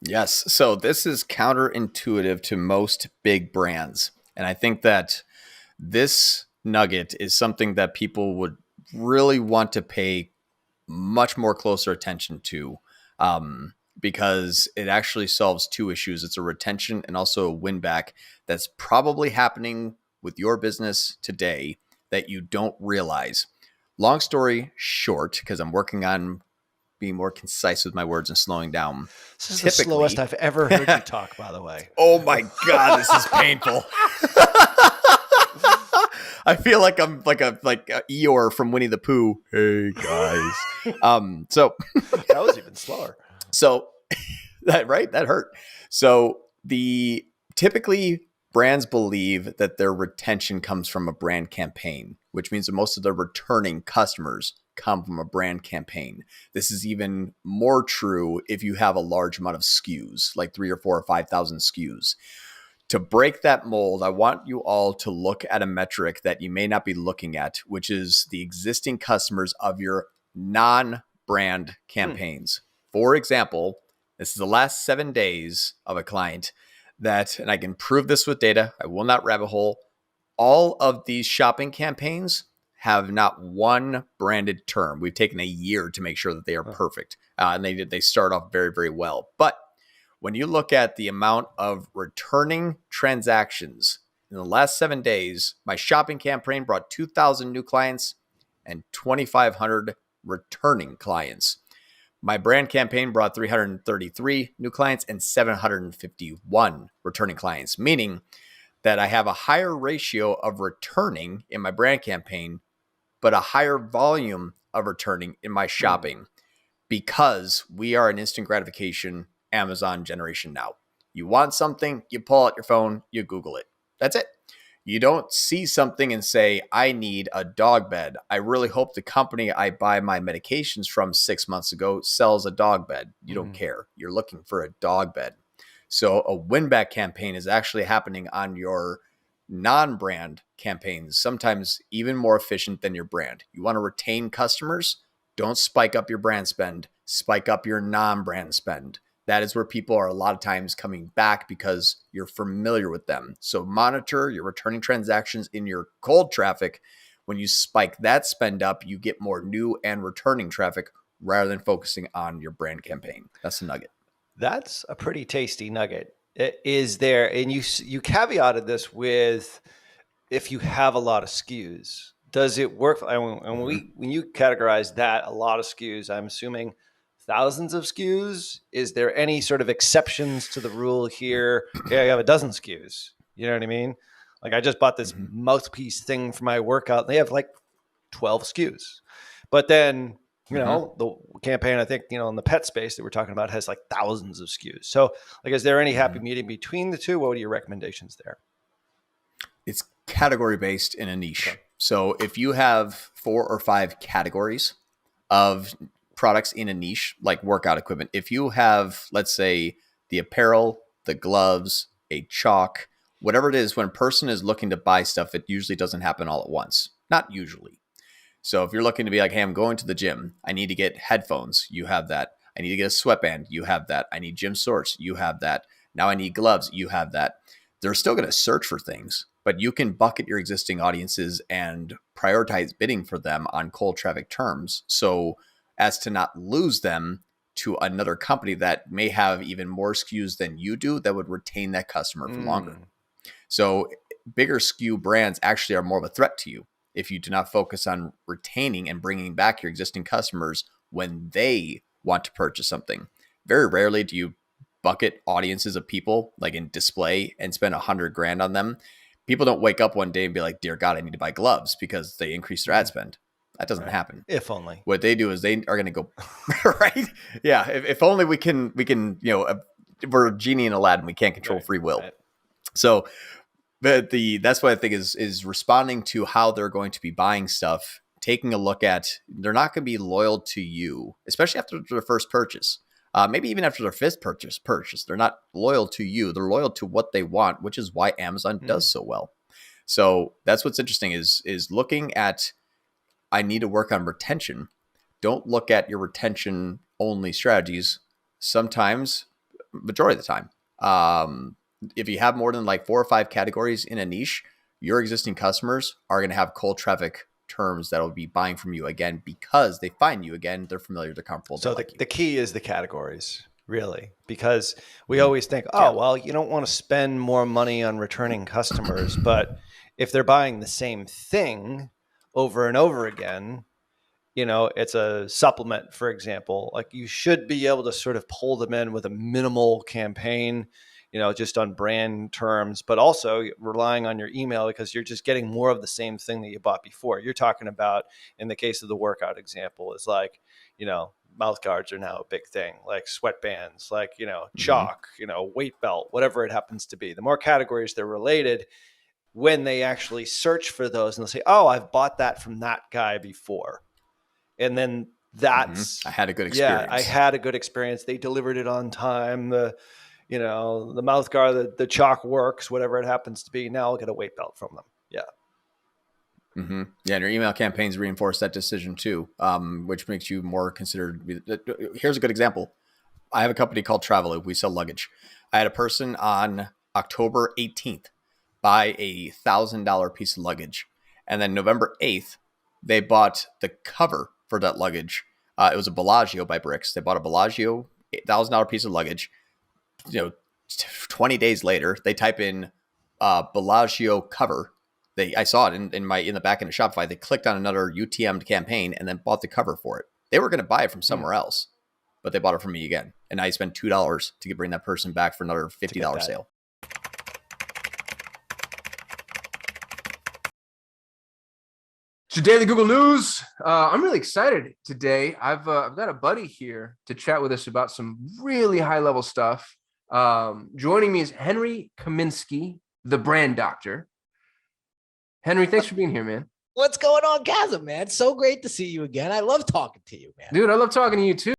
Yes. So this is counterintuitive to most big brands. And I think that this nugget is something that people would really want to pay much more closer attention to, because it actually solves two issues. It's a retention and also a win back that's probably happening with your business today that you don't realize. Long story short, because I'm working on being more concise with my words and slowing down. This is the slowest I've ever heard you talk, by the way. Oh my God, this is painful. I feel like I'm like a Eeyore from Winnie the Pooh. Hey guys. So that was even slower. So that hurt. So typically brands believe that their retention comes from a brand campaign, which means that most of their returning customers come from a brand campaign. This is even more true if you have a large amount of SKUs, like 3 or 4 or 5,000 SKUs. To break that mold, I want you all to look at a metric that you may not be looking at, which is the existing customers of your non-brand campaigns. For example, this is the last 7 days of a client that, and I can prove this with data, I will not rabbit hole, all of these shopping campaigns have not one branded term. We've taken a year to make sure that they are perfect. And they start off very, very well. But when you look at the amount of returning transactions in the last 7 days, my shopping campaign brought 2,000 new clients and 2,500 returning clients. My brand campaign brought 333 new clients and 751 returning clients, meaning that I have a higher ratio of returning in my brand campaign, but a higher volume of returning in my shopping because we are an instant gratification Amazon generation now. You want something, you pull out your phone, you Google it. That's it. You don't see something and say, I need a dog bed. I really hope the company I buy my medications from 6 months ago sells a dog bed. You don't care. You're looking for a dog bed. So a win-back campaign is actually happening on your non-brand campaigns, sometimes even more efficient than your brand. You want to retain customers? Don't spike up your brand spend. Spike up your non-brand spend. That is where people are a lot of times coming back because you're familiar with them. So monitor your returning transactions in your cold traffic. When you spike that spend up, you get more new and returning traffic rather than focusing on your brand campaign. That's the nugget. That's a pretty tasty nugget. Is there, and you caveated this with if you have a lot of SKUs, does it work? And when you categorize that, a lot of SKUs, I'm assuming thousands of SKUs. Is there any sort of exceptions to the rule here? Yeah, you have a dozen SKUs. You know what I mean? Like I just bought this mouthpiece thing for my workout. They have like 12 SKUs. But then, you know, the campaign, I think, you know, in the pet space that we're talking about has like thousands of SKUs. So like, is there any happy medium between the two? What are your recommendations there? It's category based in a niche. Okay. So if you have 4 or 5 categories of products in a niche, like workout equipment, if you have, let's say, the apparel, the gloves, a chalk, whatever it is, when a person is looking to buy stuff, it usually doesn't happen all at once. Not usually. So if you're looking to be like, hey, I'm going to the gym, I need to get headphones, you have that. I need to get a sweatband, you have that. I need gym shorts, you have that. Now I need gloves, you have that. They're still going to search for things, but you can bucket your existing audiences and prioritize bidding for them on cold traffic terms, so as to not lose them to another company that may have even more SKUs than you do that would retain that customer for longer. So bigger SKU brands actually are more of a threat to you if you do not focus on retaining and bringing back your existing customers when they want to purchase something. Very rarely do you bucket audiences of people like in display and spend $100,000 on them. People don't wake up one day and be like, dear God, I need to buy gloves because they increased their ad spend. That doesn't happen. If only. What they do is they are going to go, right? Yeah. If only we can, you know, we're a genie in Aladdin. We can't control free will. Right. So, but that's what I think is responding to how they're going to be buying stuff, taking a look at, they're not going to be loyal to you, especially after their first purchase. Maybe even after their 5th purchase, they're not loyal to you. They're loyal to what they want, which is why Amazon does so well. So that's what's interesting is looking at, I need to work on retention. Don't look at your retention only strategies. Sometimes majority of the time. If you have more than like 4 or 5 categories in a niche, your existing customers are going to have cold traffic terms that will be buying from you again because they find you again. They're familiar, they're comfortable. So like the key is the categories, really, because we always think, well, you don't want to spend more money on returning customers, but if they're buying the same thing over and over again, it's a supplement, for example, like you should be able to sort of pull them in with a minimal campaign, just on brand terms, but also relying on your email because you're just getting more of the same thing that you bought before. You're talking about, in the case of the workout example, is like, mouth guards are now a big thing, like sweatbands, like, chalk, weight belt, whatever it happens to be. The more categories they're related, when they actually search for those and they'll say, oh, I've bought that from that guy before. And then that's, I had a good experience. Yeah, I had a good experience. They delivered it on time. The mouth guard, the chalk works, whatever it happens to be. Now I'll get a weight belt from them. Yeah. Yeah, and your email campaigns reinforce that decision too, which makes you more considered. Here's a good example. I have a company called Traveloop. We sell luggage. I had a person on October 18th buy a $1,000 piece of luggage. And then November 8th, they bought the cover for that luggage. It was a Bellagio by Bricks. They bought a Bellagio $1,000 piece of luggage. 20 days later, they type in Bellagio cover. I saw it in the back end of Shopify. They clicked on another UTM campaign and then bought the cover for it. They were going to buy it from somewhere else, but they bought it from me again. And I spent $2 to bring that person back for another $50 sale. So Daily Google News. I'm really excited today. I've got a buddy here to chat with us about some really high level stuff. Joining me is Henry Kaminsky, the brand doctor. Henry, thanks for being here, man. What's going on, Chasm, man? So great to see you again. I love talking to you, man. Dude, I love talking to you too.